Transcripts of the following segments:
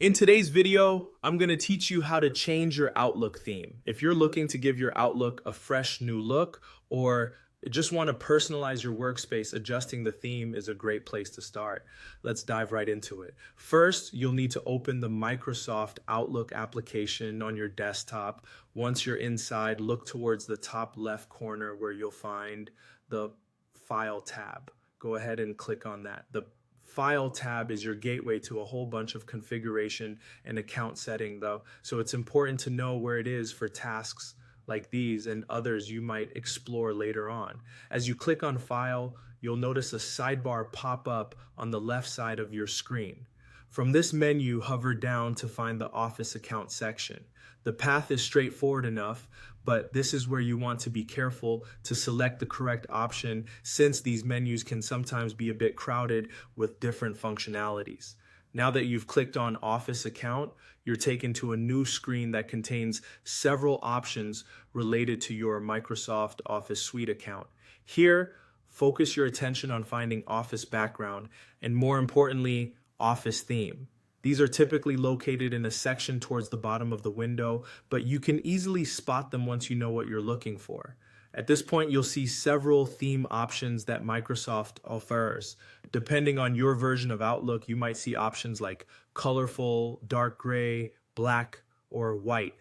In today's video, I'm going to teach you how to change your Outlook theme. If you're looking to give your Outlook a fresh new look or just want to personalize your workspace, adjusting the theme is a great place to start. Let's dive right into it. First, you'll need to open the Microsoft Outlook application on your desktop. Once you're inside, look towards the top left corner where you'll find the File tab. Go ahead and click on that. The File tab is your gateway to a whole bunch of configuration and account setting though, so it's important to know where it is for tasks like these and others you might explore later on. As you click on File, you'll notice a sidebar pop up on the left side of your screen. From this menu, hover down to find the Office Account section. The path is straightforward enough, but this is where you want to be careful to select the correct option since these menus can sometimes be a bit crowded with different functionalities. Now that you've clicked on Office Account, you're taken to a new screen that contains several options related to your Microsoft Office Suite account. Here, focus your attention on finding Office Background and, more importantly, Office Theme. These are typically located in a section towards the bottom of the window, but you can easily spot them once you know what you're looking for. At this point, you'll see several theme options that Microsoft offers. Depending on your version of Outlook, you might see options like colorful, dark gray, black, or white.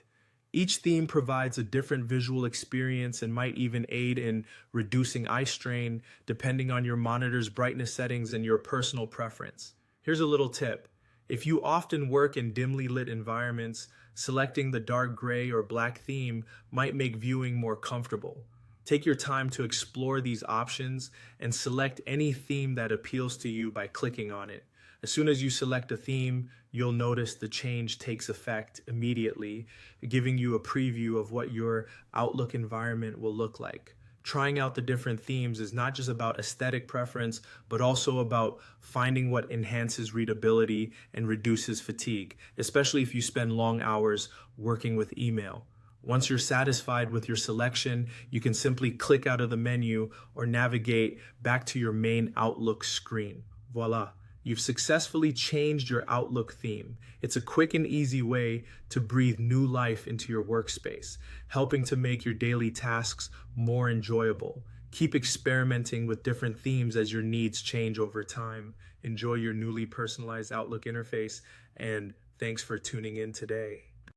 Each theme provides a different visual experience and might even aid in reducing eye strain, depending on your monitor's brightness settings and your personal preference. Here's a little tip. If you often work in dimly lit environments, selecting the dark gray or black theme might make viewing more comfortable. Take your time to explore these options and select any theme that appeals to you by clicking on it. As soon as you select a theme, you'll notice the change takes effect immediately, giving you a preview of what your Outlook environment will look like. Trying out the different themes is not just about aesthetic preference, but also about finding what enhances readability and reduces fatigue, especially if you spend long hours working with email. Once you're satisfied with your selection, you can simply click out of the menu or navigate back to your main Outlook screen. Voila. You've successfully changed your Outlook theme. It's a quick and easy way to breathe new life into your workspace, helping to make your daily tasks more enjoyable. Keep experimenting with different themes as your needs change over time. Enjoy your newly personalized Outlook interface, and thanks for tuning in today.